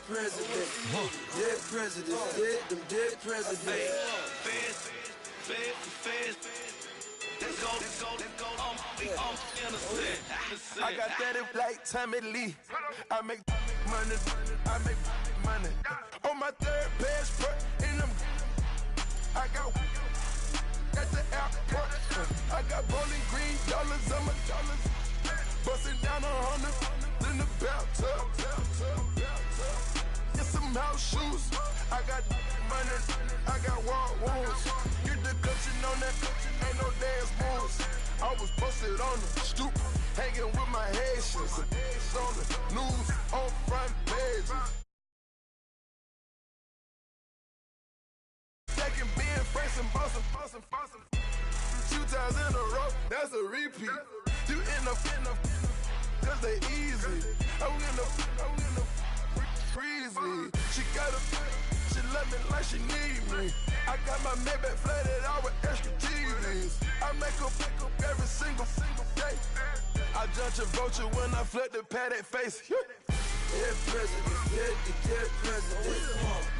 president. Dead president. Them dead president. I got that if like Tommy Lee. I make money. On my third passport in them. I got at the airport. I got bowling green dollars on my dollars. Busting down 100 in the bathtub. Get some house shoes. I got money. I got war wounds. Get the cushion on that. Ain't no dance moves. I was posted on the stoop, hanging with my Haitians. On the news, on front pages. Second being Franks and Boston. 2 times in a row, that's a repeat. You end up, cause they easy. I'm gonna freeze me. She love me like she need me. I got my Maybach flooded out with extra TVs. I make her pick up every single day. I judge a vulture when I flip the paddock face. Dead president, dead president.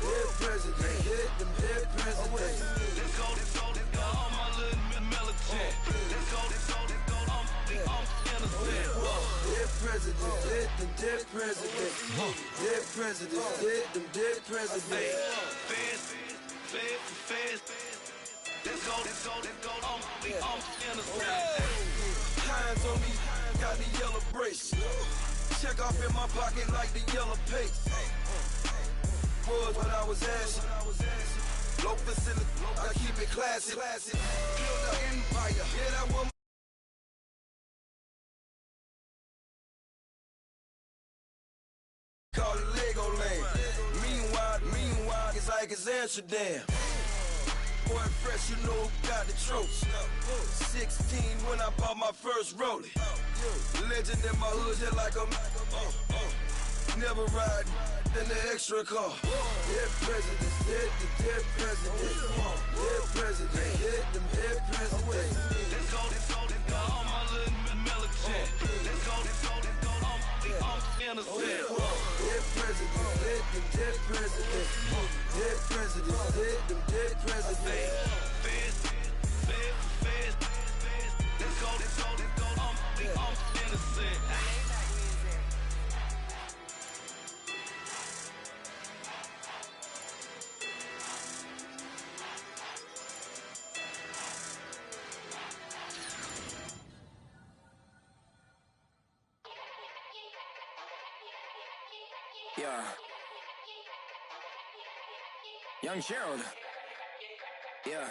Dead president, them dead presidents. Let's go, all my little militant. Let's go, I'm innocent. Dead president, them dead presidents. Dead president, them dead presidents. Fast. Let's go, I'm innocent. Hands on me, got the yellow brace. Check off in my pocket like the yellow paste. Was what I was asking. Low facility, I keep it classy. Build an empire, yeah, that woman. Call it Lego Land. Meanwhile, it's like it's Amsterdam. Boy, fresh, you know who got the tropes. 16 when I bought my first rollie. Legend in my hood, just like a never ride in the extra car. Dead presidents, dead presidents. Dead presidents, them dead presidents. Let's go, all my little militant. Let's go, I'm innocent. Dead presidents, them dead presidents. Dead presidents, them dead presidents. Fast. Let's go, I'm innocent. Yeah. Young Gerald. Yeah.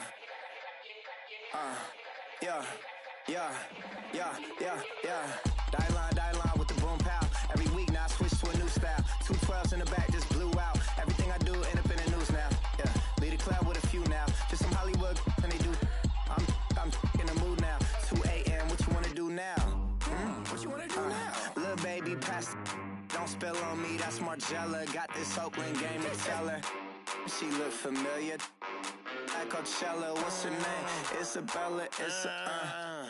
Die line with the boom pow. Every week now I switch to a new style. 212s in the back just blew out. Everything I do end up in the news now. Yeah. Lead the club with a few now. Just some Hollywood and they do. I'm in the mood now. 2 a.m. What you wanna do now? What you wanna do now? Little baby pass. Don't spill on me, that's Margella. Got this Oakland game to tell her. She look familiar. At Coachella, what's her name? Isabella,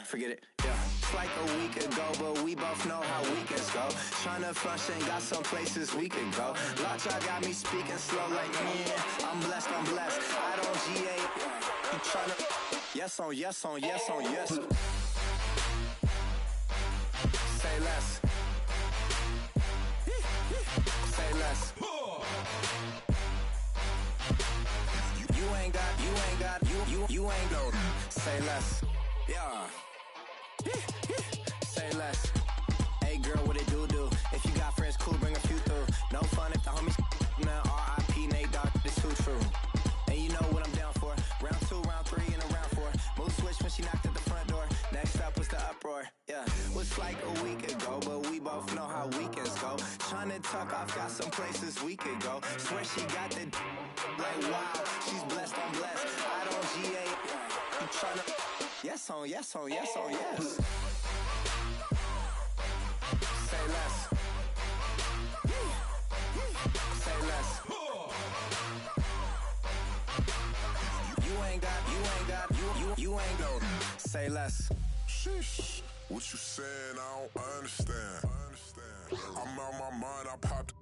forget it, yeah. It's like a week ago, but we both know how weekends go. Tryna function, got some places we could go. Lot y'all got me speaking slow like, yeah, I'm blessed. I don't GA. You tryna, yes on yes. Say less. Say less. You ain't go. Say less. Yeah. Say less. Hey girl, what it do? If you got friends, cool, bring a few through. No fun if the homies now R.I.P. Nate Dogg, it's too true. And you know what I'm down for. Round 2, round 3, and a round 4. Mood switch when she knocked at the front door. Next up was the uproar. Yeah. Was like a week ago, but we both know how weekends go. Tryna tuck off, got some places we could go. Swear she got the like wow, she's blessed, I'm blessed. I don't GA. You tryna yes on yes. Say less. Say less. You ain't go. Say less. Sheesh. What you saying? I don't understand. I'm out my mind. I popped.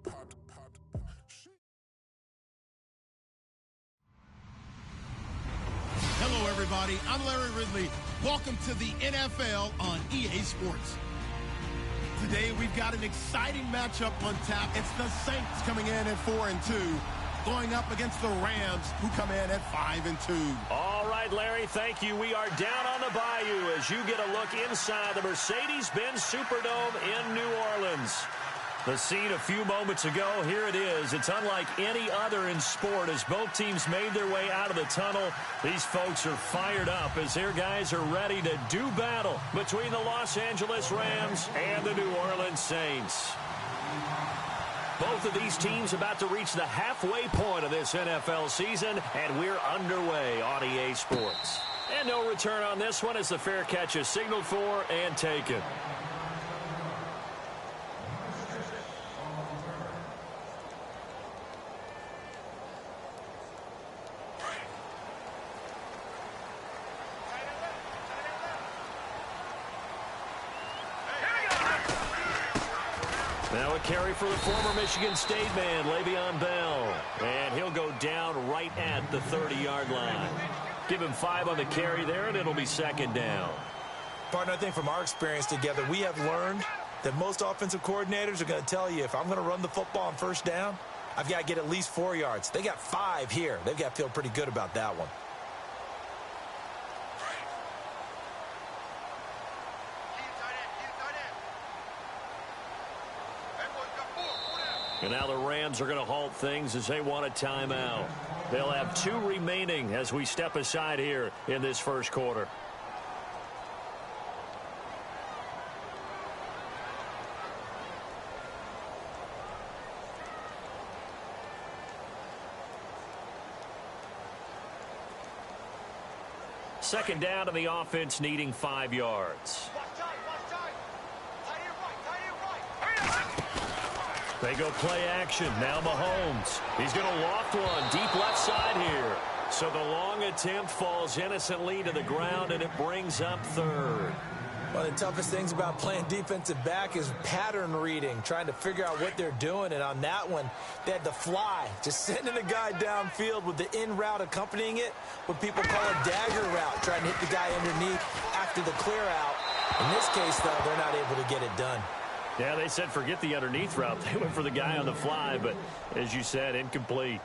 everybody. I'm Larry Ridley. Welcome to the NFL on EA Sports. Today, we've got an exciting matchup on tap. It's the Saints coming in at 4-2, going up against the Rams, who come in at 5-2. All right, Larry, thank you. We are down on the bayou as you get a look inside the Mercedes-Benz Superdome in New Orleans. The scene a few moments ago, here it is. It's unlike any other in sport as both teams made their way out of the tunnel. These folks are fired up as their guys are ready to do battle between the Los Angeles Rams and the New Orleans Saints. Both of these teams about to reach the halfway point of this NFL season, and we're underway on EA Sports. And no return on this one as the fair catch is signaled for and taken. Now a carry for the former Michigan State man, Le'Veon Bell. And he'll go down right at the 30-yard line. Give him 5 on the carry there, and it'll be second down. Partner, I think from our experience together, we have learned that most offensive coordinators are going to tell you, if I'm going to run the football on first down, I've got to get at least 4 yards. They got 5 here. They've got to feel pretty good about that one. And now the Rams are going to halt things as they want a timeout. They'll have 2 remaining as we step aside here in this first quarter. Second down to the offense needing 5 yards. They go play action. Now Mahomes. He's going to loft one deep left side here. So the long attempt falls innocently to the ground, and it brings up third. One of the toughest things about playing defensive back is pattern reading, trying to figure out what they're doing. And on that one, they had the fly, just sending a guy downfield with the in route accompanying it, what people call a dagger route, trying to hit the guy underneath after the clear out. In this case, though, they're not able to get it done. Yeah, they said forget the underneath route. They went for the guy on the fly, but as you said, incomplete.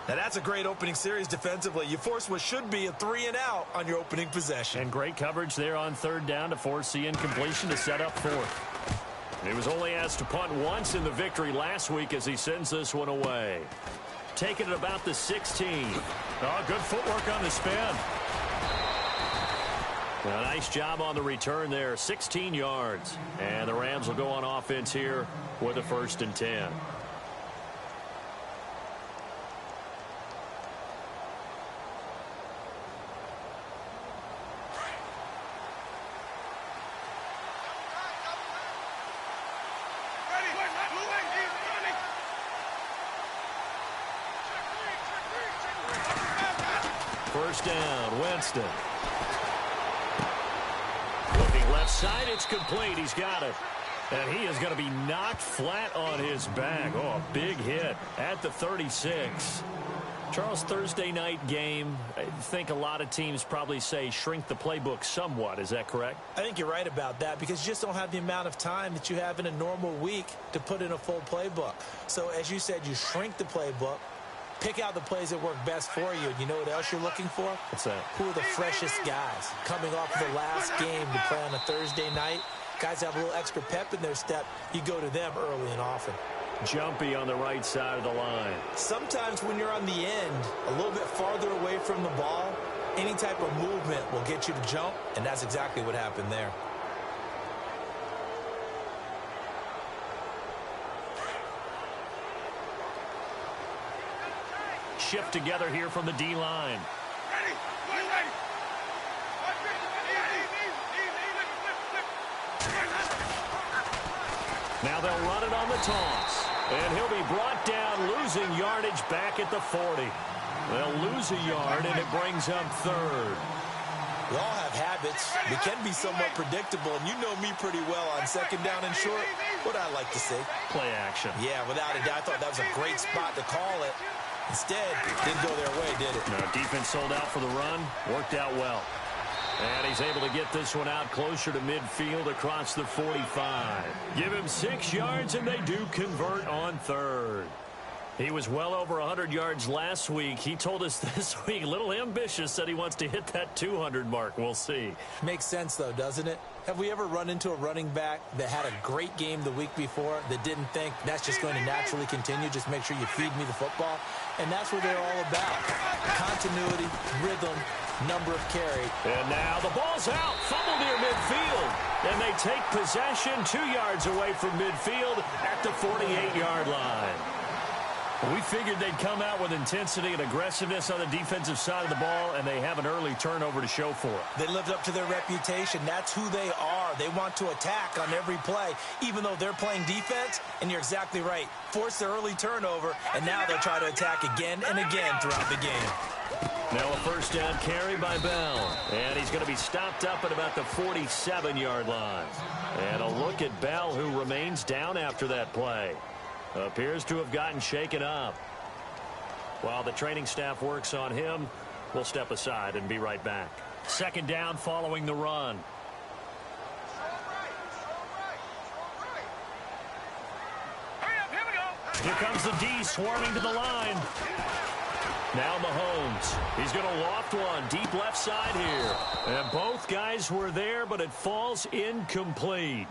Now, that's a great opening series defensively. You force what should be a 3-and-out on your opening possession. And great coverage there on third down to force the incompletion to set up fourth. He was only asked to punt once in the victory last week as he sends this one away. Taking it about the 16. Oh, good footwork on the spin. A nice job on the return there, 16 yards. And the Rams will go on offense here with a 1st and 10. First down, Winston. Looking left side, it's complete. He's got it. And he is going to be knocked flat on his back. Oh, a big hit at the 36. Charles, Thursday night game, I think a lot of teams probably say shrink the playbook somewhat. Is that correct? I think you're right about that because you just don't have the amount of time that you have in a normal week to put in a full playbook. So, as you said, you shrink the playbook. Pick out the plays that work best for you. And you know what else you're looking for? What's that? Who are the freshest guys coming off of the last game to play on a Thursday night? Guys have a little extra pep in their step. You go to them early and often. Jumpy on the right side of the line. Sometimes when you're on the end, a little bit farther away from the ball, any type of movement will get you to jump, and that's exactly what happened there. Shift together here from the D-line. Now they'll run it on the toss. And he'll be brought down, losing yardage back at the 40. They'll lose a yard, and it brings up third. We all have habits. We can be somewhat predictable, and you know me pretty well on second down and short. What I like to see. Play action. Yeah, without a doubt. I thought that was a great spot to call it. Instead, didn't go their way, did it? No, defense sold out for the run. Worked out well. And he's able to get this one out closer to midfield across the 45. Give him 6 yards, and they do convert on third. He was well over 100 yards last week. He told us this week, a little ambitious, said he wants to hit that 200 mark. We'll see. Makes sense, though, doesn't it? Have we ever run into a running back that had a great game the week before that didn't think that's just going to naturally continue, just make sure you feed me the football? And that's what they're all about. Continuity, rhythm, number of carries. And now the ball's out. Fumble near midfield. And they take possession 2 yards away from midfield at the 48-yard line. We figured they'd come out with intensity and aggressiveness on the defensive side of the ball, and they have an early turnover to show for it. They lived up to their reputation. That's who they are. They want to attack on every play, even though they're playing defense. And you're exactly right. Force the early turnover, and now they'll try to attack again and again throughout the game. Now a first down carry by Bell. And he's going to be stopped up at about the 47-yard line. And a look at Bell, who remains down after that play. Appears to have gotten shaken up. While the training staff works on him, we'll step aside and be right back. Second down following the run. Here comes the D swarming to the line. Now Mahomes. He's going to loft one deep left side here. And both guys were there, but it falls incomplete.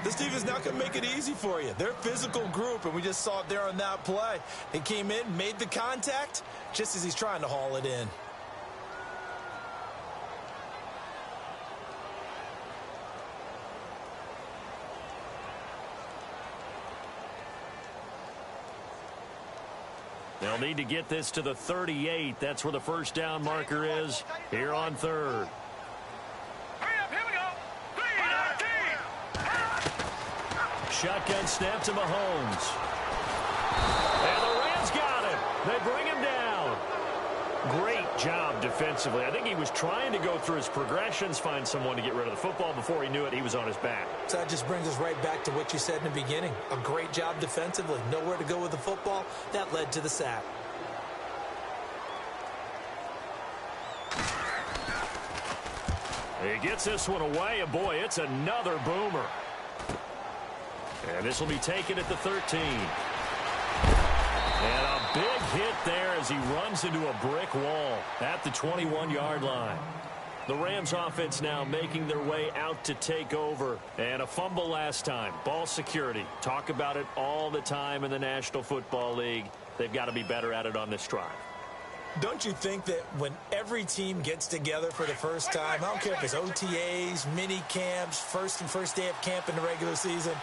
This team is not going to make it easy for you. They're a physical group, and we just saw it there on that play. He came in, made the contact, just as he's trying to haul it in. They'll need to get this to the 38. That's where the first down marker is here on third. Shotgun snap to Mahomes. And the Rams got him. They bring him down. Great job defensively. I think he was trying to go through his progressions, find someone to get rid of the football. Before he knew it, he was on his back. So that just brings us right back to what you said in the beginning. A great job defensively. Nowhere to go with the football. That led to the sack. He gets this one away, and boy, it's another boomer. And this will be taken at the 13. And a big hit there as he runs into a brick wall at the 21-yard line. The Rams offense now making their way out to take over. And a fumble last time. Ball security. Talk about it all the time in the National Football League. They've got to be better at it on this drive. Don't you think that when every team gets together for the first time, I don't care if it's OTAs, mini camps, first day of camp in the regular season,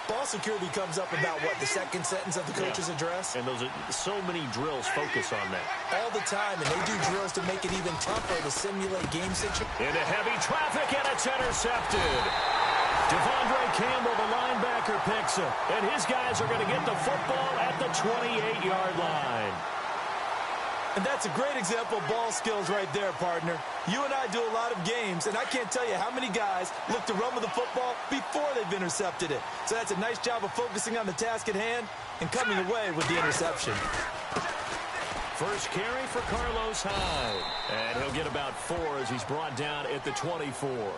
ball security comes up about what, the second sentence of the coach's address? And those are so many drills focus on that. All the time, and they do drills to make it even tougher to simulate game situations. Into heavy traffic, and it's intercepted. Devondre Campbell, the linebacker, picks it. And his guys are going to get the football at the 28-yard line. And that's a great example of ball skills right there, partner. You and I do a lot of games, and I can't tell you how many guys look to run with the football before they've intercepted it. So that's a nice job of focusing on the task at hand and coming away with the interception. First carry for Carlos Hyde. And he'll get about 4 as he's brought down at the 24.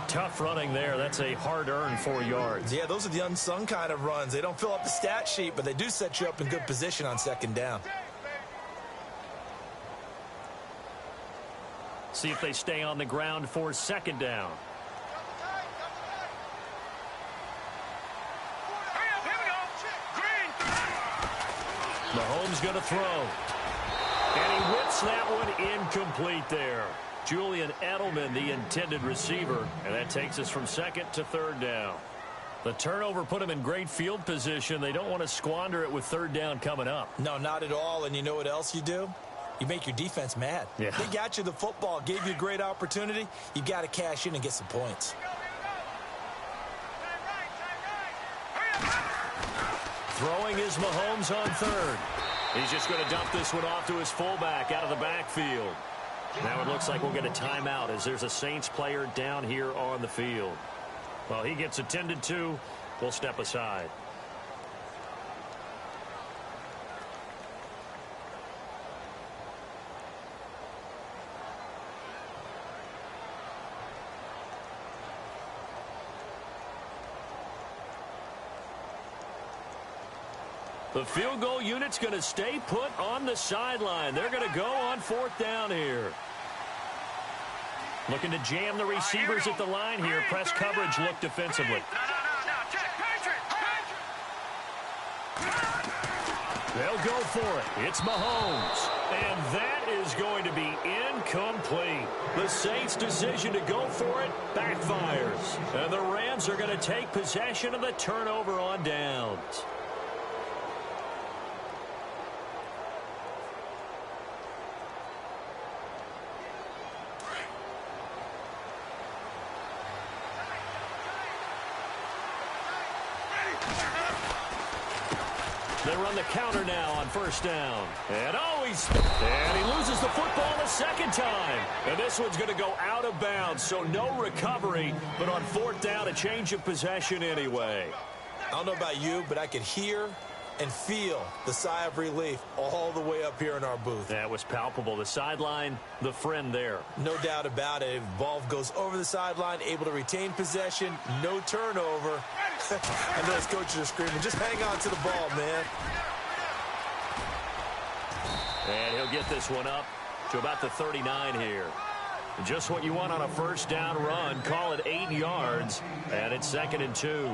Tough running there. That's a hard-earned 4 yards. Yeah, those are the unsung kind of runs. They don't fill up the stat sheet, but they do set you up in good position on second down. See if they stay on the ground for second down. Mahomes going to throw. And he whips that one incomplete there. Julian Edelman, the intended receiver. And that takes us from second to third down. The turnover put him in great field position. They don't want to squander it with third down coming up. No, not at all. And you know what else you do? You make your defense mad. Yeah. They got you the football, gave you a great opportunity. You got to cash in and get some points. Throwing is Mahomes on third. He's just going to dump this one off to his fullback out of the backfield. Now it looks like we'll get a timeout as there's a Saints player down here on the field. Well, he gets attended to. We'll step aside. The field goal unit's going to stay put on the sideline. They're going to go on 4th down here. Looking to jam the receivers at the line here. Press coverage look defensively. They'll go for it. It's Mahomes. And that is going to be incomplete. The Saints' decision to go for it backfires. And the Rams are going to take possession of the turnover on downs. They run the counter now on 1st down. And he loses the football the 2nd time. And this one's going to go out of bounds, so no recovery. But on 4th down, a change of possession anyway. I don't know about you, but I could hear and feel the sigh of relief all the way up here in our booth. That was palpable. The sideline, the friend there. No doubt about it. Ball goes over the sideline, able to retain possession, no turnover. And those coaches are screaming, just hang on to the ball, man. And he'll get this one up to about the 39 here. Just what you want on a 1st down run. Call it 8 yards, and it's 2nd and 2.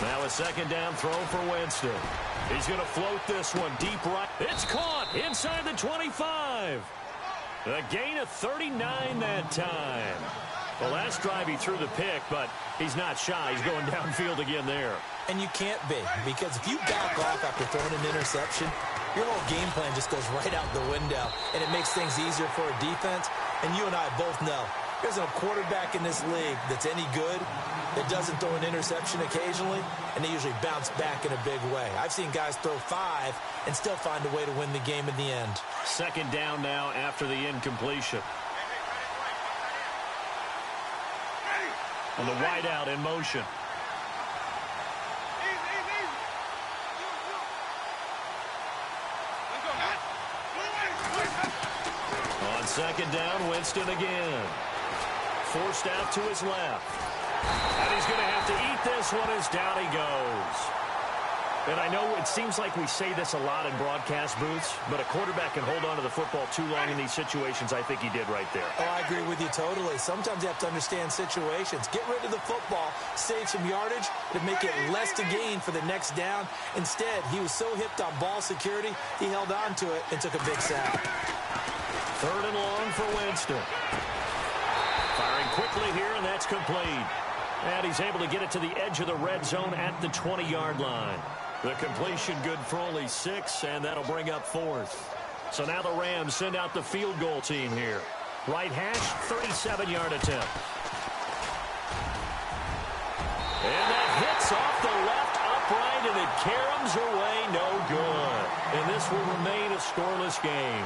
Now a 2nd down throw for Winston. He's going to float this one deep right. It's caught inside the 25. A gain of 39 that time. The last drive he threw the pick, but he's not shy. He's going downfield again there. And you can't be, because if you back off after throwing an interception, your whole game plan just goes right out the window, and it makes things easier for a defense. And you and I both know there's no quarterback in this league that's any good that doesn't throw an interception occasionally, and they usually bounce back in a big way. I've seen guys throw 5 and still find a way to win the game in the end. 2nd down now after the incompletion. And the wideout in motion. On 2nd down, Winston again. Forced out to his left. And he's going to have to eat this one as down he goes. And I know it seems like we say this a lot in broadcast booths, but a quarterback can hold on to the football too long in these situations. I think he did right there. Oh, I agree with you totally. Sometimes you have to understand situations. Get rid of the football, save some yardage to make it less to gain for the next down. Instead, he was so hipped on ball security, he held on to it and took a big sack. 3rd and long for Winston. Firing quickly here, and that's complete. And he's able to get it to the edge of the red zone at the 20-yard line. The completion good for only 6, and that'll bring up 4th. So now the Rams send out the field goal team here. Right hash, 37-yard attempt. And that hits off the left upright, and it caroms away, no good. And this will remain a scoreless game.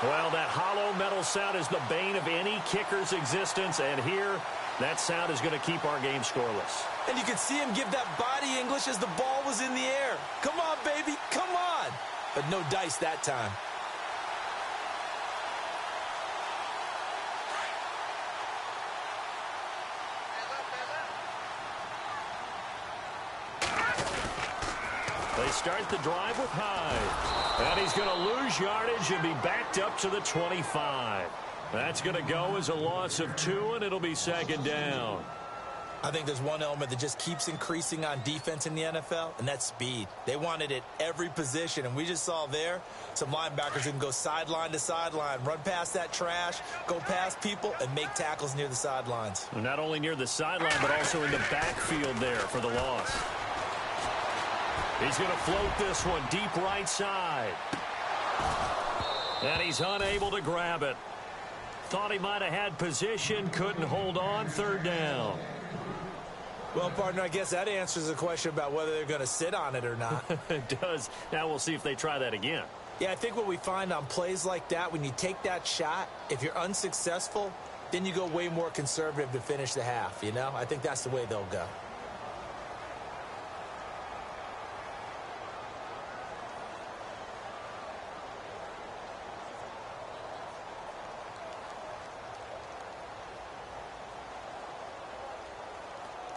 Well, that hollow metal sound is the bane of any kicker's existence, and here, that sound is going to keep our game scoreless. And you can see him give that body English as the ball was in the air. Come on, baby, come on. But no dice that time. They start the drive with Hyde. And he's going to lose yardage and be backed up to the 25. That's going to go as a loss of 2, and it'll be 2nd down. I think there's one element that just keeps increasing on defense in the NFL, and that's speed. They want it at every position, and we just saw there some linebackers who can go sideline to sideline, run past that trash, go past people, and make tackles near the sidelines. Not only near the sideline, but also in the backfield there for the loss. He's going to float this one deep right side. And he's unable to grab it. Thought he might have had position, couldn't hold on, 3rd down. Well, partner, I guess that answers the question about whether they're going to sit on it or not. It does. Now we'll see if they try that again. Yeah, I think what we find on plays like that, when you take that shot, if you're unsuccessful, then you go way more conservative to finish the half, you know? I think that's the way they'll go.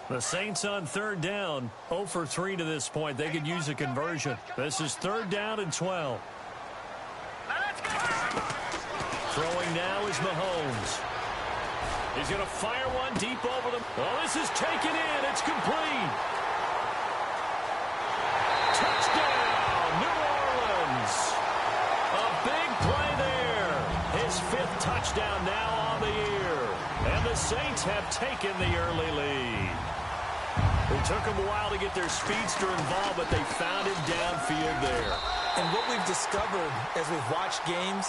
The Saints on third down, 0 for 3 to this point. They could use a conversion. This is third down and 12. Throwing now is Mahomes. He's going to fire one deep over them. Oh, this is taken in. It's complete. Touchdown, New Orleans. A big play there. His 5th touchdown now on the year. And the Saints have taken the early lead. It took them a while to get their speedster involved, but they found him downfield there. And what we've discovered as we've watched games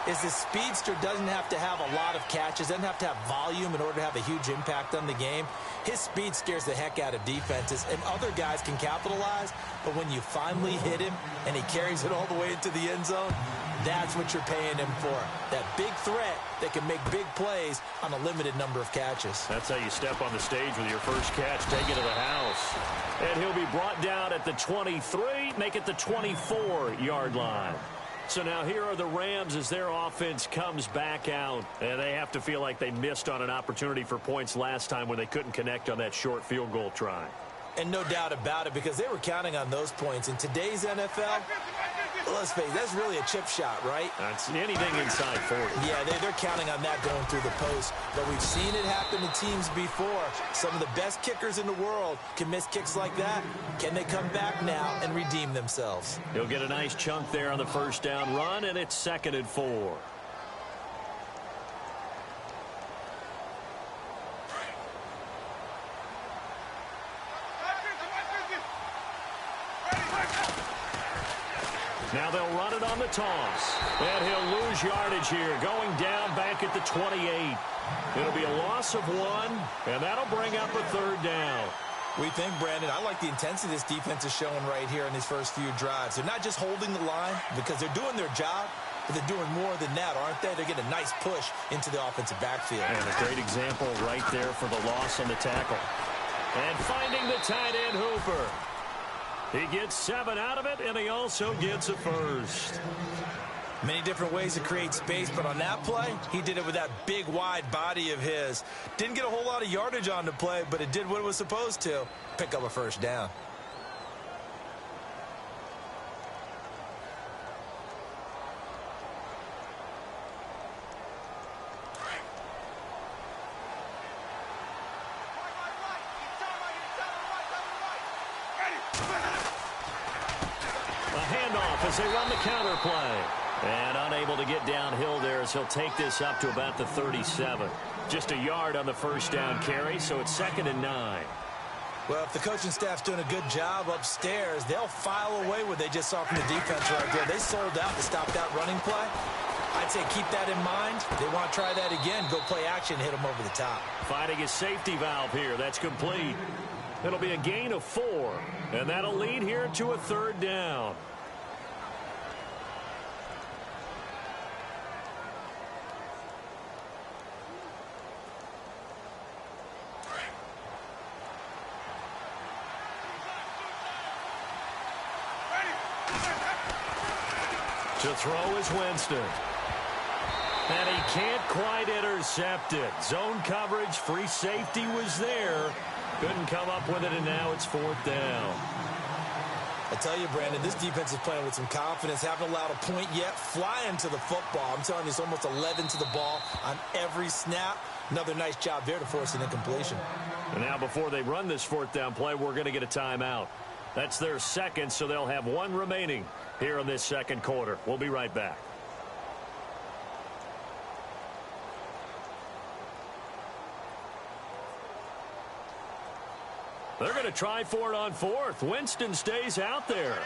is the speedster doesn't have to have a lot of catches, doesn't have to have volume in order to have a huge impact on the game. His speed scares the heck out of defenses, and other guys can capitalize, but when you finally hit him and he carries it all the way into the end zone, that's what you're paying him for. That big threat that can make big plays on a limited number of catches. That's how you step on the stage with your first catch, take it to the house. And he'll be brought down at the 23, make it the 24-yard line. So now here are the Rams as their offense comes back out. And they have to feel like they missed on an opportunity for points last time when they couldn't connect on that short field goal try. And no doubt about it, because they were counting on those points. In today's NFL, let's face it, that's really a chip shot, right? That's anything inside 40. Yeah, they're counting on that going through the post. But we've seen it happen to teams before. Some of the best kickers in the world can miss kicks like that. Can they come back now and redeem themselves? He'll get a nice chunk there on the first down run, and it's 2nd and 4. Now they'll run it on the toss. And he'll lose yardage here, going down back at the 28. It'll be a loss of 1, and that'll bring up a 3rd down. We think, Brandon, I like the intensity this defense is showing right here in these first few drives. They're not just holding the line because they're doing their job, but they're doing more than that, aren't they? They're getting a nice push into the offensive backfield. And a great example right there for the loss on the tackle. And finding the tight end, Hooper. He gets 7 out of it, and he also gets a first. Many different ways to create space, but on that play, he did it with that big, wide body of his. Didn't get a whole lot of yardage on the play, but it did what it was supposed to. Pick up a first down. As they run the counter play. And unable to get downhill there as he'll take this up to about the 37. Just a yard on the first down carry, so it's 2nd and 9. Well, if the coaching staff's doing a good job upstairs, they'll file away what they just saw from the defense right there. They sold out to stop that running play. I'd say keep that in mind. They want to try that again. Go play action, hit them over the top. Finding his safety valve here. That's complete. It'll be a gain of 4. And that'll lead here to a 3rd down. To throw is Winston. And he can't quite intercept it. Zone coverage, free safety was there. Couldn't come up with it, and now it's 4th down. I tell you, Brandon, this defense is playing with some confidence. Haven't allowed a point yet. Flying to the football. I'm telling you, it's almost 11 to the ball on every snap. Another nice job there to force an incompletion. And now before they run this 4th down play, we're going to get a timeout. That's their second, so they'll have 1 remaining here in this second quarter. We'll be right back. They're going to try for it on 4th. Winston stays out there.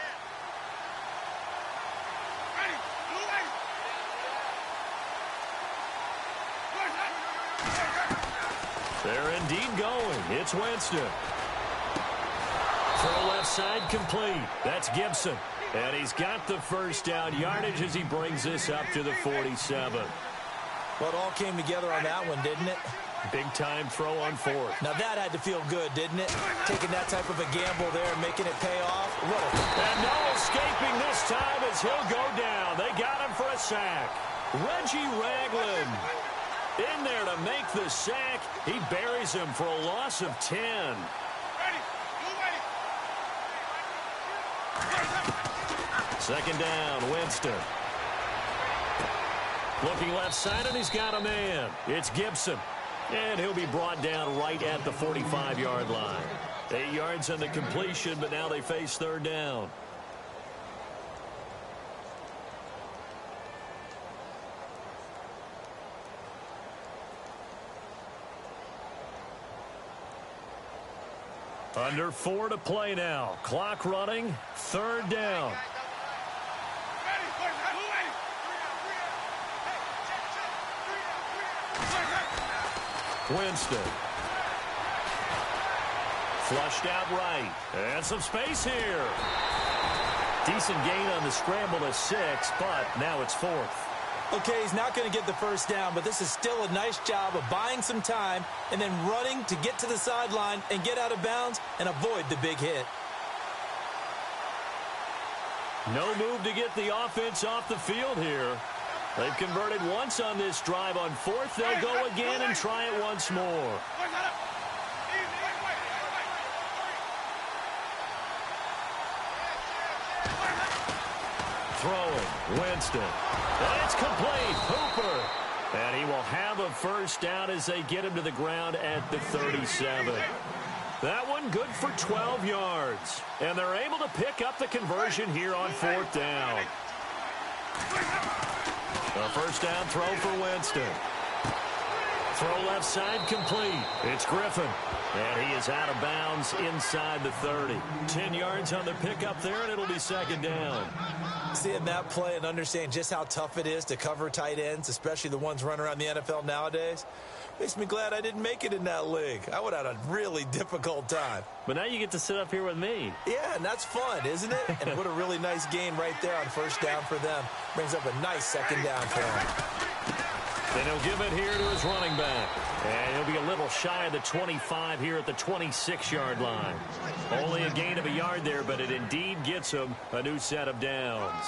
They're indeed going. It's Winston. Throw left side complete. That's Gibson. And he's got the first down yardage as he brings this up to the 47. Well, it all came together on that one, didn't it? Big-time throw on fourth. Now that had to feel good, didn't it? Taking that type of a gamble there and making it pay off. And no escaping this time as he'll go down. They got him for a sack. Reggie Ragland in there to make the sack. He buries him for a loss of 10. Second down, Winston. Looking left side, and he's got a man. It's Gibson. And he'll be brought down right at the 45-yard line. 8 yards on the completion, but now they face third down. Under 4 to play now. Clock running. Third down. Winston. Flushed out right. And some space here. Decent gain on the scramble to 6, but now it's 4th. Okay, he's not going to get the first down, but this is still a nice job of buying some time and then running to get to the sideline and get out of bounds and avoid the big hit. No move to get the offense off the field here. They've converted once on this drive. On 4th, they'll go again and try it once more. Throwing, Winston. And it's complete. Hooper. And he will have a first down as they get him to the ground at the 37. That one good for 12 yards. And they're able to pick up the conversion here on 4th down. A first down throw for Winston. Throw left side complete. It's Griffin. And he is out of bounds inside the 30. 10 yards on the pickup there, and it'll be second down. Seeing that play and understand just how tough it is to cover tight ends, especially the ones running around the NFL nowadays, makes me glad I didn't make it in that league. I would have had a really difficult time. But now you get to sit up here with me. Yeah, and that's fun, isn't it? And what a really nice gain right there on first down for them. Brings up a nice second down for him. Then he'll give it here to his running back. And he'll be a little shy of the 25 here at the 26-yard line. Only a gain of a yard there, but it indeed gets him a new set of downs.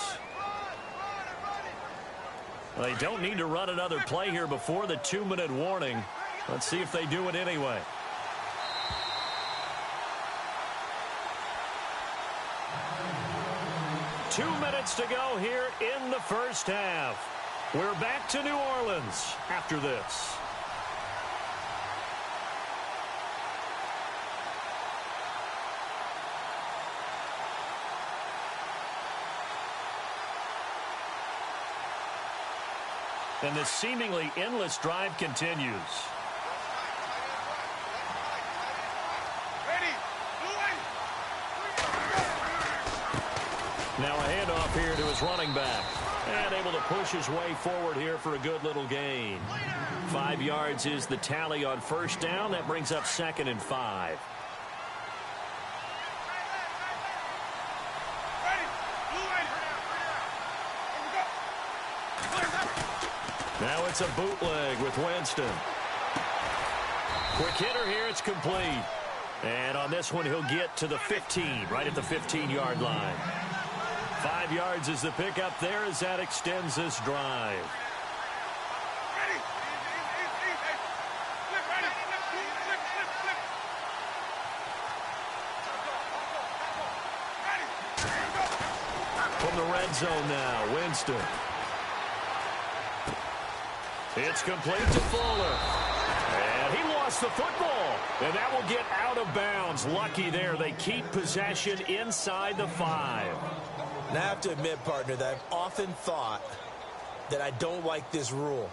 Well, they don't need to run another play here before the 2-minute warning. Let's see if they do it anyway. Two minutes to go here in the first half. We're back to New Orleans after this. And this seemingly endless drive continues. Now a handoff here to his running back. And able to push his way forward here for a good little gain. 5 yards is the tally on first down. That brings up 2nd and 5. Now it's a bootleg with Winston. Quick hitter here. It's complete. And on this one, he'll get to the 15, right at the 15-yard line. 5 yards is the pickup there as that extends this drive. From the red zone now, Winston. It's complete to Fuller. And he lost the football. And that will get out of bounds. Lucky there. They keep possession inside the 5. And I have to admit, partner, that I've often thought that I don't like this rule,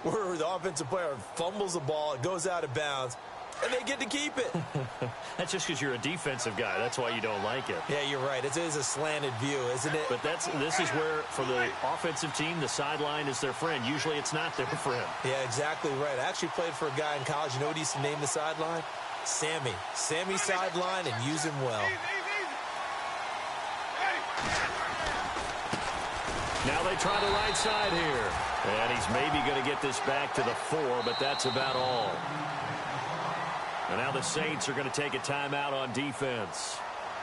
where the offensive player fumbles the ball, it goes out of bounds, and they get to keep it. That's just because you're a defensive guy. That's why you don't like it. Yeah, you're right. It is a slanted view, isn't it? But this is where, for the offensive team, the sideline is their friend. Usually it's not their friend. Yeah, exactly right. I actually played for a guy in college. You know what he used to name the sideline? Sammy. Sammy sideline, and use him well. Now they try the right side here. And he's maybe going to get this back to the 4, but that's about all. And now the Saints are going to take a timeout on defense.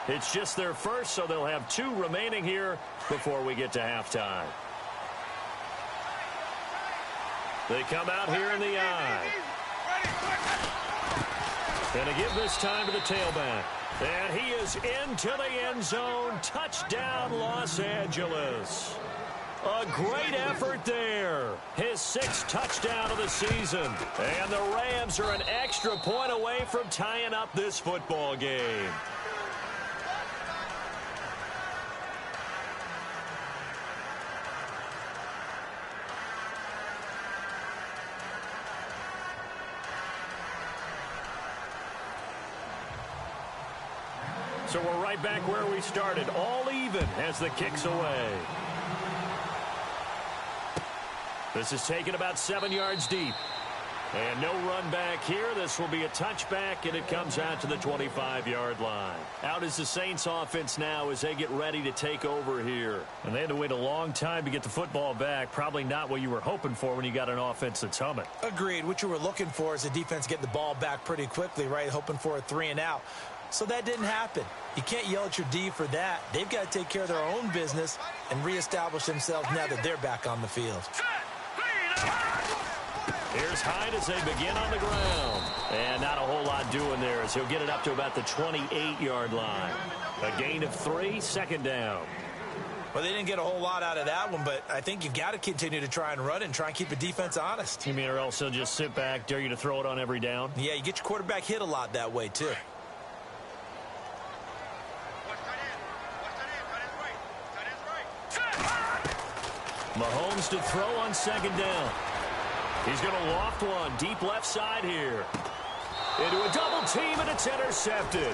It's just their first, so they'll have 2 remaining here before we get to halftime. They come out here in the I. Going to give this time to the tailback. And he is into the end zone. Touchdown, Los Angeles. A great effort there. His 6th touchdown of the season. And the Rams are an extra point away from tying up this football game. So we're right back where we started, all even as the kick's away. This is taken about 7 yards deep. And no run back here. This will be a touchback, and it comes out to the 25-yard line. Out is the Saints offense now as they get ready to take over here. And they had to wait a long time to get the football back. Probably not what you were hoping for when you got an offense that's humming. Agreed. What you were looking for is the defense getting the ball back pretty quickly, right? Hoping for a 3-and-out. So that didn't happen. You can't yell at your D for that. They've got to take care of their own business and reestablish themselves now that they're back on the field. Here's Hyde as they begin on the ground. And not a whole lot doing there as he'll get it up to about the 28-yard line. A gain of 3, 2nd down. Well, they didn't get a whole lot out of that one, but I think you've got to continue to try and run and try and keep the defense honest. You mean or else they'll just sit back, dare you to throw it on every down? Yeah, you get your quarterback hit a lot that way, too. Mahomes to throw on 2nd down. He's going to loft one deep left side here. Into a double team, and it's intercepted.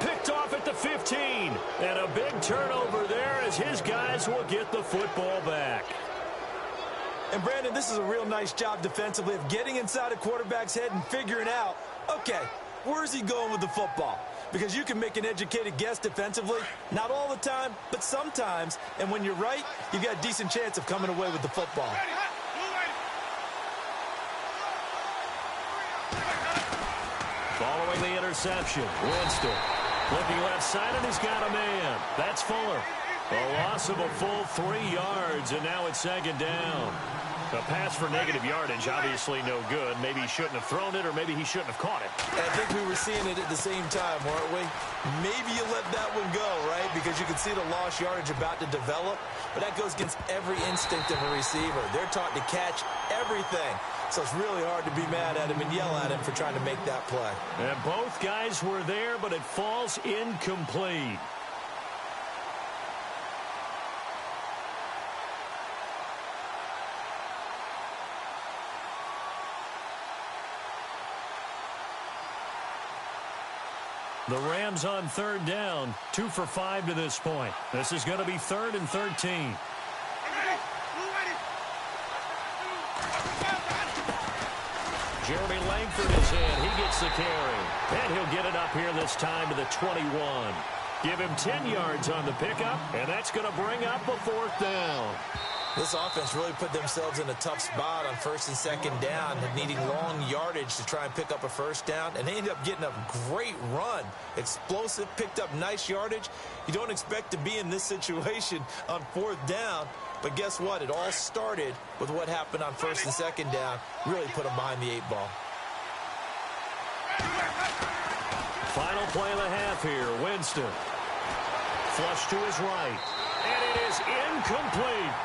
Picked off at the 15. And a big turnover there as his guys will get the football back. And, Brandon, this is a real nice job defensively of getting inside a quarterback's head and figuring out, okay, where's he going with the football? Because you can make an educated guess defensively, not all the time, but sometimes. And when you're right, you got a decent chance of coming away with the football. Following the interception, Winston looking left side, and he's got a man. That's Fuller. A loss of a full 3 yards, and now it's 2nd down. A pass for negative yardage, obviously no good. Maybe he shouldn't have thrown it, or maybe he shouldn't have caught it. I think we were seeing it at the same time, weren't we? Maybe you let that one go, right? Because you can see the lost yardage about to develop. But that goes against every instinct of a receiver. They're taught to catch everything. So it's really hard to be mad at him and yell at him for trying to make that play. And both guys were there, but it falls incomplete. The Rams on 3rd down, 2 for 5 to this point. This is going to be 3rd and 13. Jeremy Langford is in. He gets the carry. And he'll get it up here this time to the 21. Give him 10 yards on the pickup, and that's going to bring up a 4th down. This offense really put themselves in a tough spot on 1st and 2nd down, needing long yardage to try and pick up a 1st down, and they ended up getting a great run. Explosive, picked up nice yardage. You don't expect to be in this situation on 4th down, but guess what? It all started with what happened on 1st and 2nd down. Really put them behind the 8 ball. Final play of the half here. Winston. Flush to his right. And it is incomplete.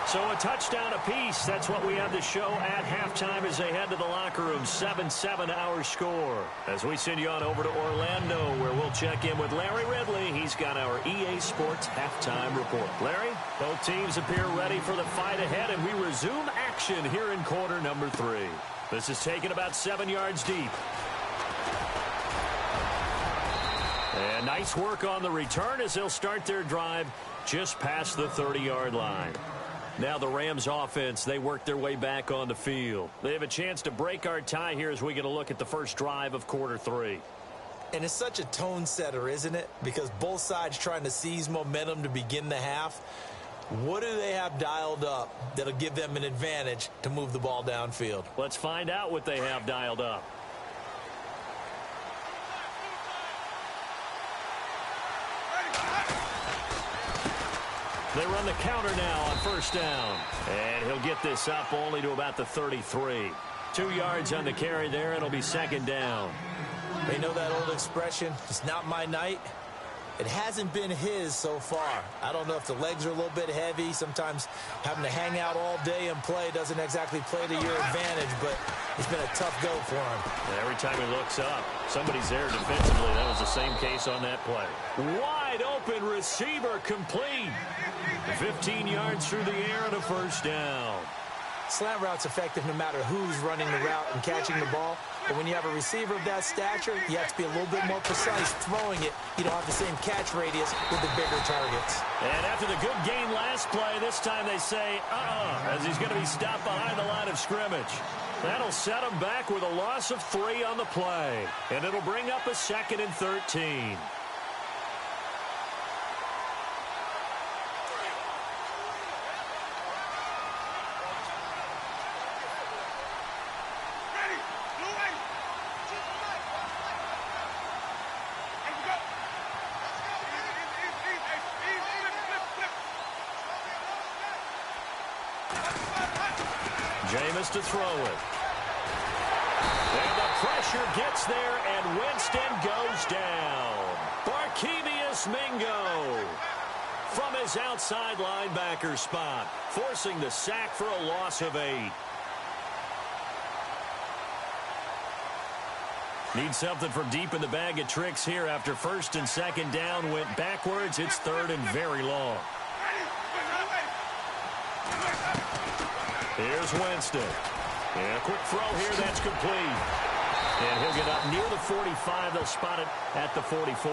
So a touchdown apiece. That's what we have to show at halftime as they head to the locker room. 7-7 our score. As we send you on over to Orlando, where we'll check in with Larry Ridley. He's got our EA Sports halftime report. Larry, both teams appear ready for the fight ahead, and we resume action here in quarter number 3. This is taken about 7 yards deep. And nice work on the return as they'll start their drive just past the 30-yard line. Now the Rams offense, they work their way back on the field. They have a chance to break our tie here as we get a look at the first drive of quarter 3. And it's such a tone setter, isn't it? Because both sides trying to seize momentum to begin the half. What do they have dialed up that'll give them an advantage to move the ball downfield? Let's find out what they have dialed up. They run the counter now on first down. And he'll get this up only to about the 33. 2 yards on the carry there, and it'll be second down. They know that old expression, it's not my night. It hasn't been his so far. I don't know if the legs are a little bit heavy. Sometimes having to hang out all day and play doesn't exactly play to your advantage, but it's been a tough go for him. And every time he looks up, somebody's there defensively. That was the same case on that play. Wide open receiver complete. 15 yards through the air and a first down. Slant route's effective no matter who's running the route and catching the ball. But when you have a receiver of that stature, you have to be a little bit more precise throwing it. You don't have the same catch radius with the bigger targets. And after the good gain last play, this time they say, as he's going to be stopped behind the line of scrimmage. That'll set him back with a loss of 3 on the play. And it'll bring up a 2nd and 13. Jameis to throw it. And the pressure gets there, and Winston goes down. Barkevious Mingo from his outside linebacker spot, forcing the sack for a loss of 8. Need something from deep in the bag of tricks here after first and second down went backwards. It's 3rd and very long. Here's Winston. And a quick throw here, that's complete. And he'll get up near the 45. They'll spot it at the 44.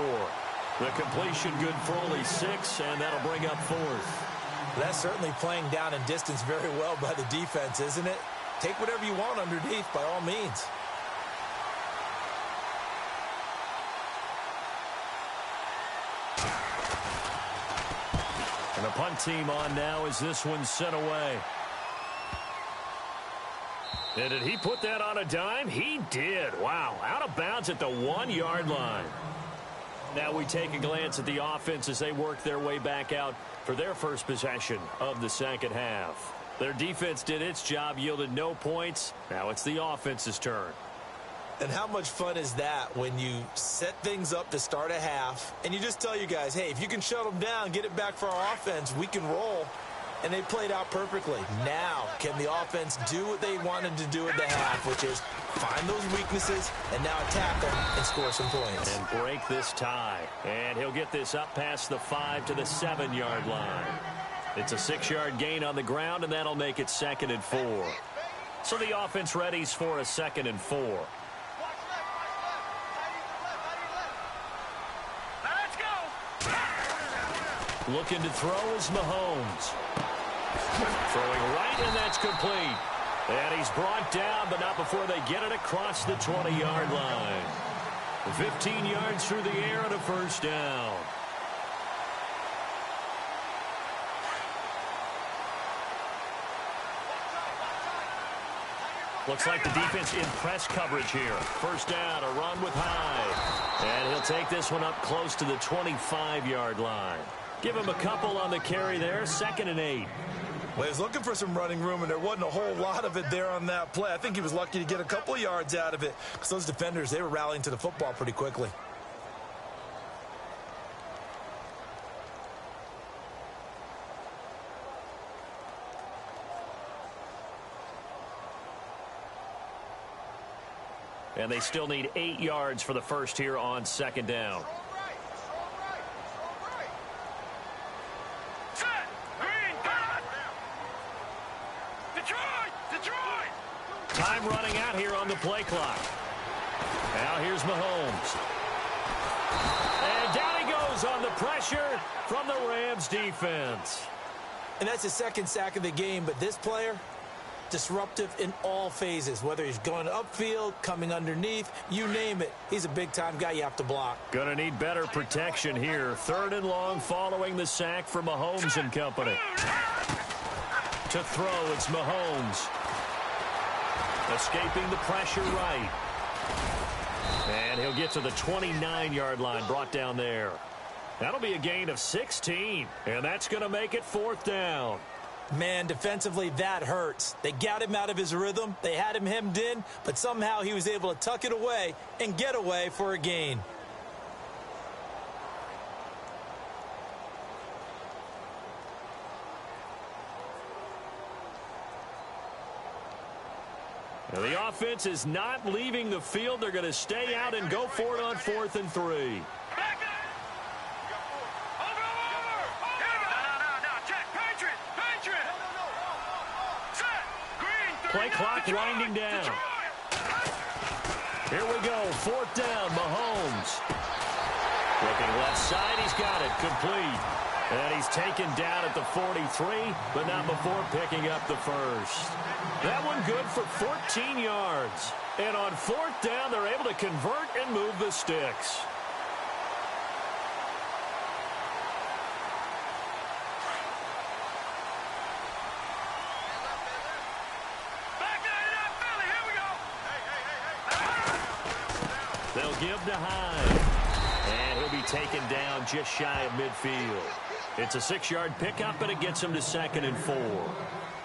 The completion good for only 6, and that'll bring up 4th. That's certainly playing down in distance very well by the defense, isn't it? Take whatever you want underneath by all means. And the punt team on now as this one's sent away. And did he put that on a dime? He did. Wow. Out of bounds at the 1-yard line. Now we take a glance at the offense as they work their way back out for their first possession of the second half. Their defense did its job, yielded no points. Now it's the offense's turn. And how much fun is that when you set things up to start a half and you just tell you guys, hey, if you can shut them down, get it back for our offense, we can roll. And they played out perfectly. Now, can the offense do what they wanted to do at the half, which is find those weaknesses and now attack them and score some points. And break this tie. And he'll get this up past the 5 to the 7-yard line. It's a 6-yard gain on the ground, and that'll make it 2nd and 4. So the offense readies for a 2nd and 4. Looking to throw is Mahomes. Throwing right, and that's complete. And he's brought down, but not before they get it across the 20-yard line. 15 yards through the air and a first down. Looks like the defense in press coverage here. First down, a run with Hyde. And he'll take this one up close to the 25-yard line. Give him a couple on the carry there, 2nd and 8. Well, he was looking for some running room, and there wasn't a whole lot of it there on that play. I think he was lucky to get a couple of yards out of it because those defenders, they were rallying to the football pretty quickly. And they still need 8 yards for the first here on 2nd down. Time running out here on the play clock. Now here's Mahomes. And down he goes on the pressure from the Rams defense. And that's his 2nd sack of the game, but this player, disruptive in all phases, whether he's going upfield, coming underneath, you name it. He's a big-time guy you have to block. Going to need better protection here. 3rd and long following the sack for Mahomes and company. To throw, it's Mahomes. Escaping the pressure right. And he'll get to the 29-yard line, brought down there. That'll be a gain of 16, and that's going to make it 4th down. Man, defensively, that hurts. They got him out of his rhythm. They had him hemmed in, but somehow he was able to tuck it away and get away for a gain. Now, the offense is not leaving the field. They're going to stay out and go for it on 4th and 3. Play clock winding down. Here we go. 4th down, Mahomes. Looking left side, he's got it. Complete. And he's taken down at the 43, but not before picking up the first. That one good for 14 yards. And on 4th down, they're able to convert and move the sticks. They'll give to Hyde. And he'll be taken down just shy of midfield. It's a 6-yard pickup, and it gets him to 2nd and 4.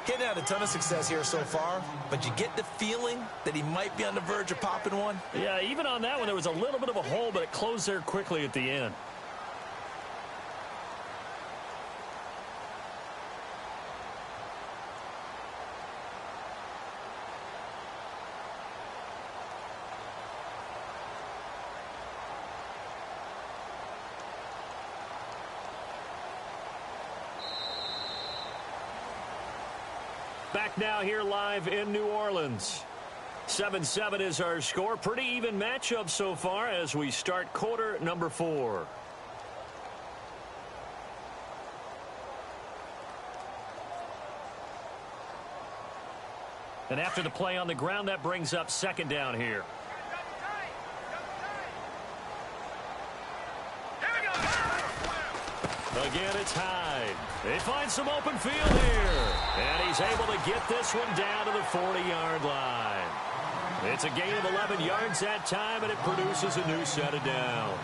He's had a ton of success here so far, but you get the feeling that he might be on the verge of popping one. Yeah, even on that one, there was a little bit of a hole, but it closed there quickly at the end. Back now here live in New Orleans. 7-7 is our score. Pretty even matchup so far as we start quarter number 4. And after the play on the ground, that brings up 2nd down here. Again, it's Hyde. They find some open field here. And he's able to get this one down to the 40-yard line. It's a gain of 11 yards that time, and it produces a new set of downs.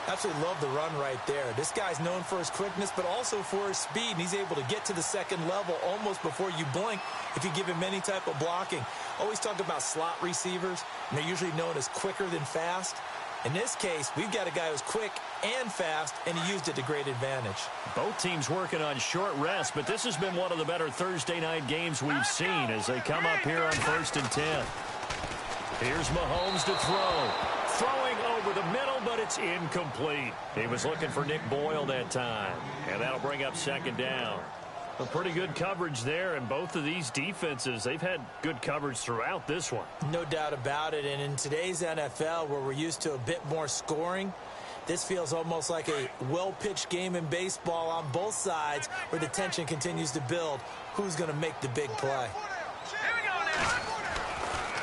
Absolutely love the run right there. This guy's known for his quickness, but also for his speed, and he's able to get to the 2nd level almost before you blink if you give him any type of blocking. Always talk about slot receivers, and they're usually known as quicker than fast. In this case, we've got a guy who's quick and fast, and he used it to great advantage. Both teams working on short rest, but this has been one of the better Thursday night games we've seen as they come up here on 1st and 10. Here's Mahomes to throw. Throwing over the middle, but it's incomplete. He was looking for Nick Boyle that time, and that'll bring up 2nd down. A pretty good coverage there, and both of these defenses, they've had good coverage throughout this one. No doubt about it, and in today's NFL, where we're used to a bit more scoring, this feels almost like a well-pitched game in baseball on both sides where the tension continues to build. Who's going to make the big play?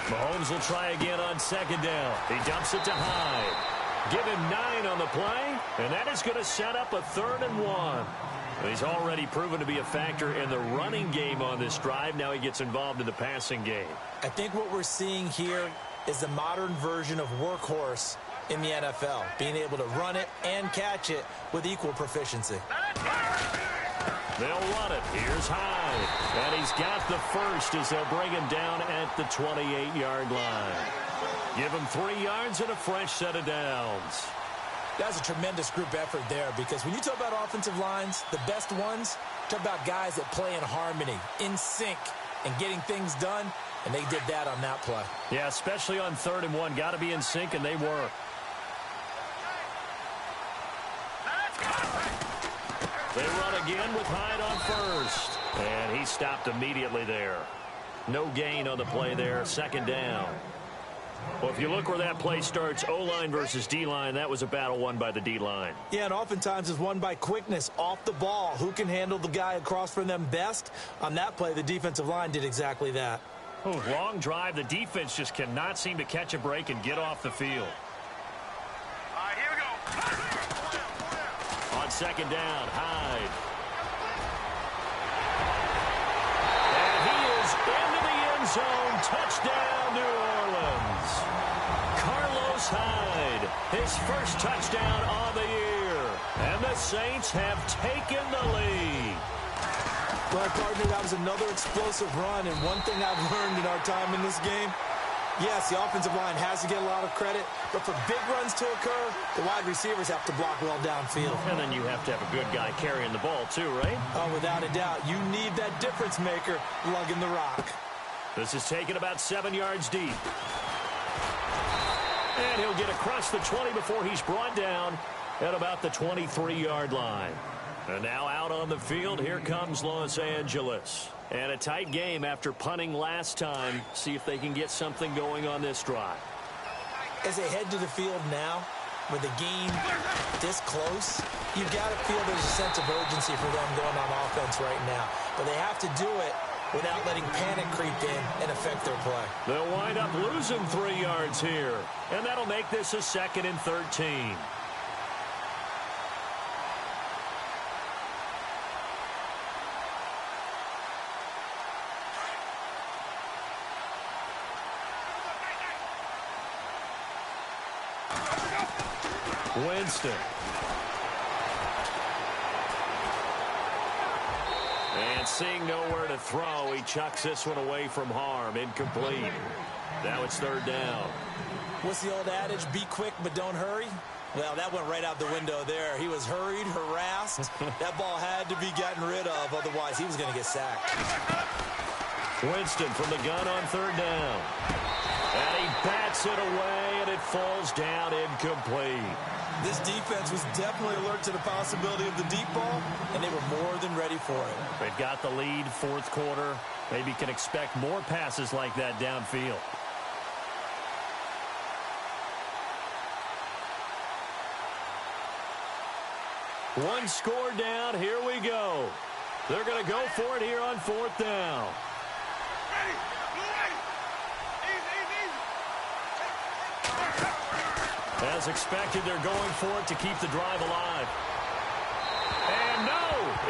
Mahomes will try again on 2nd down. He dumps it to Hyde. Give him 9 on the play, and that is going to set up a 3rd and 1. He's already proven to be a factor in the running game on this drive. Now he gets involved in the passing game. I think what we're seeing here is the modern version of workhorse in the NFL, being able to run it and catch it with equal proficiency. They'll run it. Here's Hyde. And he's got the first as they'll bring him down at the 28-yard line. Give him 3 yards and a fresh set of downs. That's a tremendous group effort there, because when you talk about offensive lines, the best ones, talk about guys that play in harmony, in sync, and getting things done, and they did that on that play. Yeah, especially on 3rd and 1. Got to be in sync, and they were. They run again with Hyde on 1st. And he stopped immediately there. No gain on the play there, 2nd down. Well, if you look where that play starts, O-line versus D-line, that was a battle won by the D-line. Yeah, and oftentimes it's won by quickness off the ball. Who can handle the guy across from them best? On that play, the defensive line did exactly that. Oh, long drive. The defense just cannot seem to catch a break and get off the field. All right, here we go. On second down, Hyde. And he is into the end zone. Touchdown, New Orleans. Carlos Hyde, his first touchdown on the year. And the Saints have taken the lead. Well, partner, that was another explosive run, and one thing I've learned in our time in this game, yes, the offensive line has to get a lot of credit, but for big runs to occur, the wide receivers have to block well downfield. And then you have to have a good guy carrying the ball too, right? Oh, without a doubt. You need that difference maker lugging the rock. This is taken about 7 yards deep. And he'll get across the 20 before he's brought down at about the 23-yard line. And now out on the field, here comes Los Angeles. And a tight game after punting last time. See if they can get something going on this drive. As they head to the field now, with the game this close, you've got to feel there's a sense of urgency for them going on offense right now. But they have to do it without letting panic creep in and affect their play. They'll wind up losing 3 yards here. And that'll make this a 2nd and 13. Winston. And seeing nowhere to throw, he chucks this one away from harm. Incomplete. Now it's 3rd down. What's the old adage? Be quick, but don't hurry. Well, that went right out the window there. He was hurried, harassed. That ball had to be gotten rid of. Otherwise, he was going to get sacked. Winston from the gun on 3rd down. And he bats it away, and it falls down incomplete. This defense was definitely alert to the possibility of the deep ball, and they were more than ready for it. They've got the lead, 4th quarter. Maybe can expect more passes like that downfield. One score down. Here we go. They're going to go for it here on 4th down. As expected, they're going for it to keep the drive alive. And no,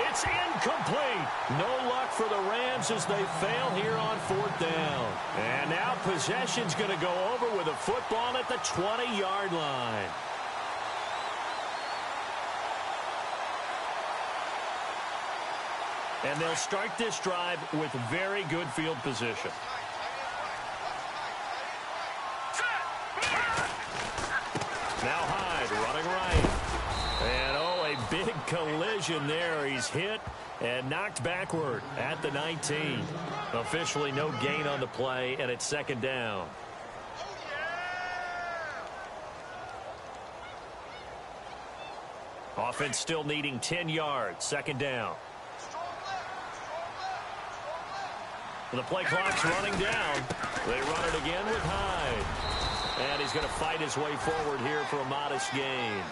it's incomplete. No luck for the Rams as they fail here on 4th down. And now possession's going to go over with a football at the 20-yard line. And they'll start this drive with very good field position. Now Hyde running right. And oh, a big collision there. He's hit and knocked backward at the 19. Officially no gain on the play, and it's 2nd down. Offense still needing 10 yards. 2nd down. The play clock's running down. They run it again with Hyde. And he's going to fight his way forward here for a modest gain.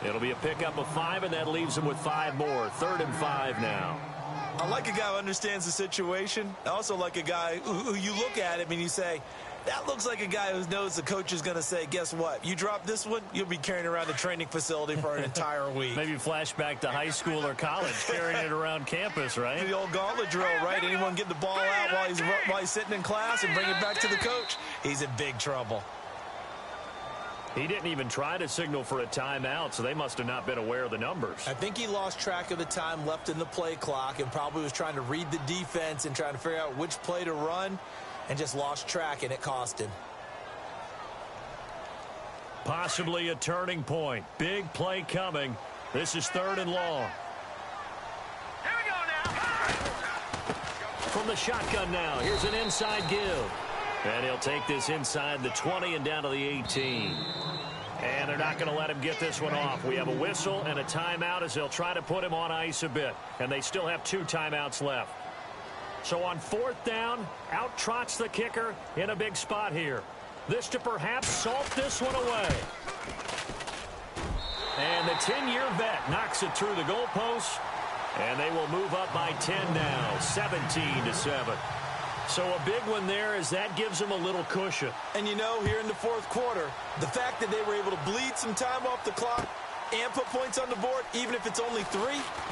It'll be a pickup of 5, and that leaves him with 5 more. 3rd and 5 now. I like a guy who understands the situation. I also like a guy who you look at him and you say, that looks like a guy who knows the coach is going to say, guess what? You drop this one, you'll be carrying around the training facility for an entire week. Maybe flashback to high school or college, carrying it around campus, right? The old gauntlet drill, right? Anyone get the ball out while he's sitting in class and bring it back to the coach, he's in big trouble. He didn't even try to signal for a timeout, so they must have not been aware of the numbers. I think he lost track of the time left in the play clock and probably was trying to read the defense and trying to figure out which play to run, and just lost track, and it cost him. Possibly a turning point. Big play coming. This is 3rd and long. Here we go now. From the shotgun now, here's an inside give. And he'll take this inside the 20 and down to the 18. And they're not going to let him get this one off. We have a whistle and a timeout as they'll try to put him on ice a bit. And they still have 2 timeouts left. So on 4th down, out trots the kicker in a big spot here. This to perhaps salt this one away. And the 10-year vet knocks it through the goalpost. And they will move up by 10 now, 17-7. So a big one there as that gives them a little cushion. And you know, here in the fourth quarter, the fact that they were able to bleed some time off the clock and put points on the board, even if it's only 3,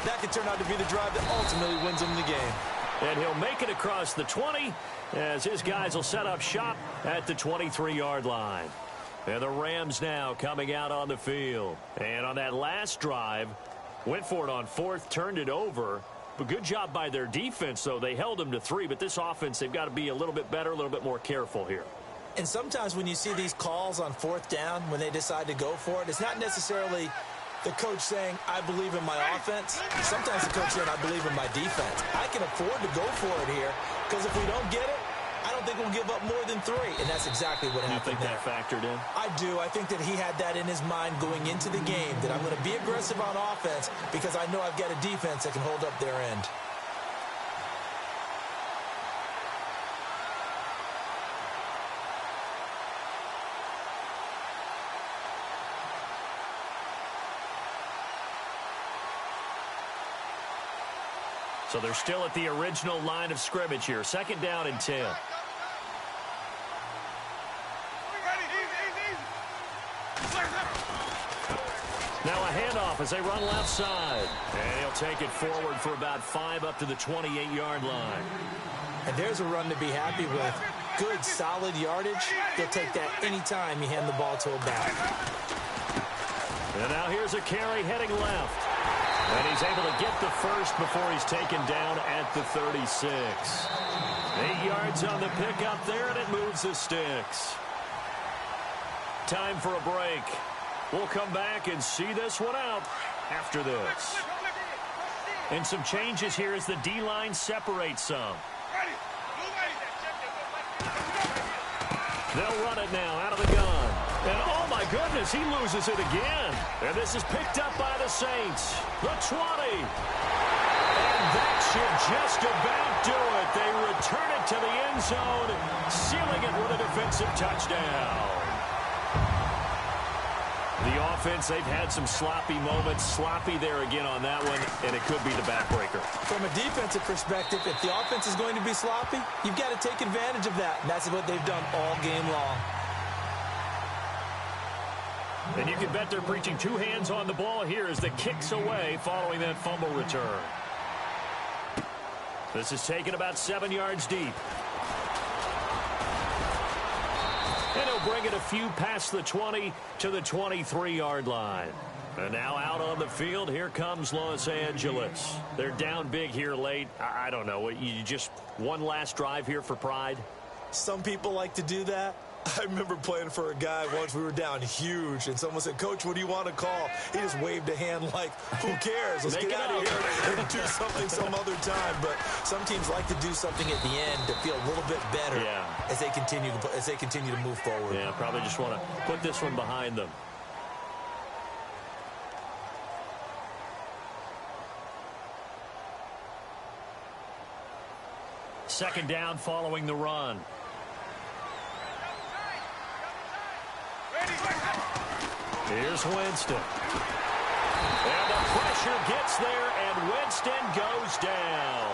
that could turn out to be the drive that ultimately wins them the game. And he'll make it across the 20 as his guys will set up shop at the 23-yard line. And the Rams now coming out on the field. And on that last drive, went for it on 4th, turned it over. But good job by their defense, though. They held them to 3, but this offense, they've got to be a little bit better, a little bit more careful here. And sometimes when you see these calls on 4th down, when they decide to go for it, it's not necessarily the coach saying, I believe in my offense. Sometimes the coach saying, I believe in my defense. I can afford to go for it here because if we don't get it, I don't think we'll give up more than 3. And that's exactly what happened. You think that factored in? I do. I think that he had that in his mind going into the game, that I'm going to be aggressive on offense because I know I've got a defense that can hold up their end. So they're still at the original line of scrimmage here. 2nd down and 10. Now a handoff as they run left side. And he'll take it forward for about 5 up to the 28-yard line. And there's a run to be happy with. Good, solid yardage. They'll take that anytime you hand the ball to a back. And now here's a carry heading left. And he's able to get the first before he's taken down at the 36. 8 yards on the pickup there, and it moves the sticks. Time for a break. We'll come back and see this one out after this. And some changes here as the D-line separates some. They'll run it now out of the gun. And oh my goodness, he loses it again. And this is picked up by the Saints. The 20. And that should just about do it. They return it to the end zone, sealing it with a defensive touchdown. The offense, they've had some sloppy moments. Sloppy there again on that one, and it could be the backbreaker. From a defensive perspective, if the offense is going to be sloppy, you've got to take advantage of that. And that's what they've done all game long. And you can bet they're preaching 2 hands on the ball here as the kick's away following that fumble return. This is taken about 7 yards deep. And he'll bring it a few past the 20 to the 23-yard line. And now out on the field, here comes Los Angeles. They're down big here late. I don't know. You just one last drive here for pride? Some people like to do that. I remember playing for a guy once. We were down huge, and someone said, Coach, what do you want to call? He just waved a hand like, who cares? Let's get out of here and do something some other time. But some teams like to do something at the end to feel a little bit better as they continue to move forward. Yeah, probably just want to put this one behind them. Second down following the run. Here's Winston. And the pressure gets there, and Winston goes down.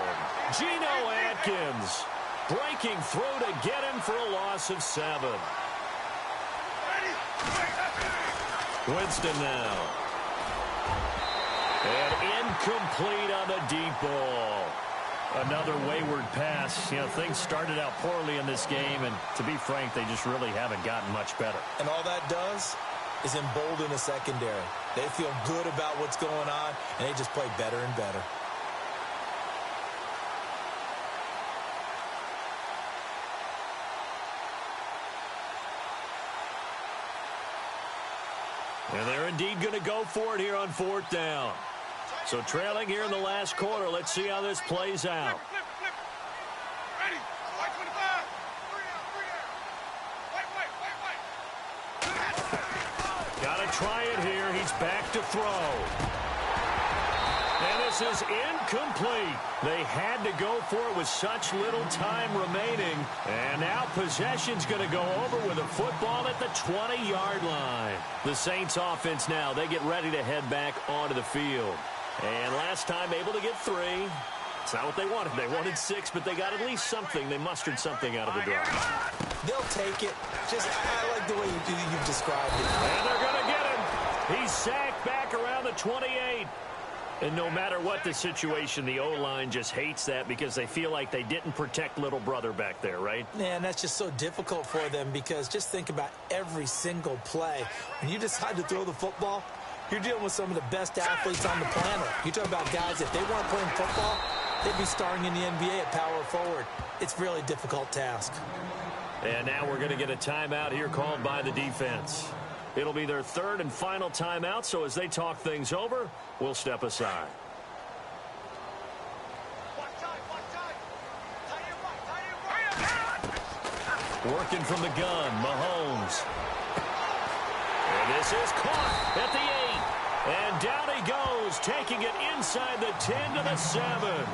Geno Atkins breaking through to get him for a loss of 7. Winston now. And incomplete on the deep ball. Another wayward pass. You know, things started out poorly in this game, and to be frank, they just really haven't gotten much better. And all that does is embolden the secondary. They feel good about what's going on, and they just play better and better. And they're indeed going to go for it here on 4th down. So trailing here in the last quarter. Let's see how this plays out. Got to try it here. He's back to throw. And this is incomplete. They had to go for it with such little time remaining. And now possession's going to go over with a football at the 20-yard line. The Saints offense now, they get ready to head back onto the field. And last time able to get 3. It's not what they wanted. They wanted 6, but they got at least something. They mustered something out of the drive. They'll take it. I like the way you've described it. And they're going to get him. He's sacked back around the 28. And no matter what the situation, the O-line just hates that because they feel like they didn't protect little brother back there, right? Man, that's just so difficult for them because just think about every single play. When you decide to throw the football, you're dealing with some of the best athletes on the planet. You talk about guys, if they weren't playing football, they'd be starring in the NBA at power forward. It's a really difficult task. And now we're going to get a timeout here called by the defense. It'll be their 3rd and final timeout, so as they talk things over, we'll step aside. Working from the gun, Mahomes. And this is caught at the 8. And down he goes, taking it inside the 10 to the 7.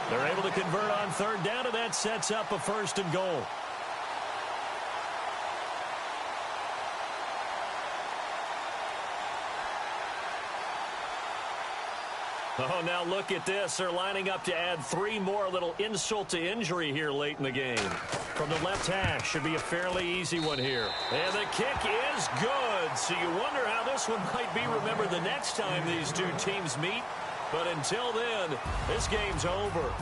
They're able to convert on 3rd down, and that sets up a 1st and goal. Oh, now look at this. They're lining up to add 3 more, a little insult to injury here late in the game. From the left hash, should be a fairly easy one here. And the kick is good. So you wonder how this one might be remembered the next time these two teams meet. But until then, this game's over.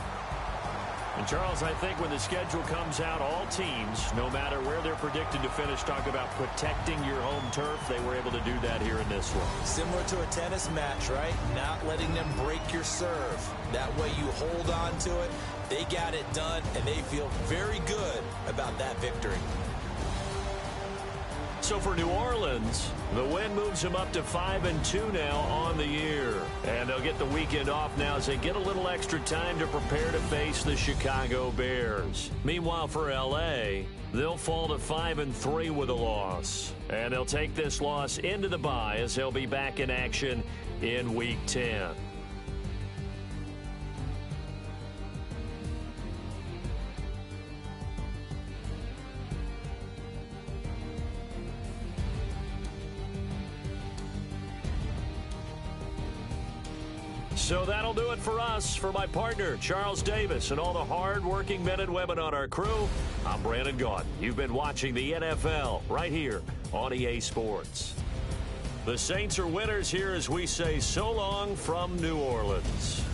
And, Charles, I think when the schedule comes out, all teams, no matter where they're predicted to finish, talk about protecting your home turf. They were able to do that here in this one. Similar to a tennis match, right? Not letting them break your serve. That way you hold on to it. They got it done, and they feel very good about that victory. So for New Orleans, the win moves them up to 5-2 now on the year. And they'll get the weekend off now as they get a little extra time to prepare to face the Chicago Bears. Meanwhile, for L.A., they'll fall to 5-3 with a loss. And they'll take this loss into the bye as they'll be back in action in Week 10. So that'll do it for us. For my partner, Charles Davis, and all the hard-working men and women on our crew, I'm Brandon Gaudin. You've been watching the NFL right here on EA Sports. The Saints are winners here as we say so long from New Orleans.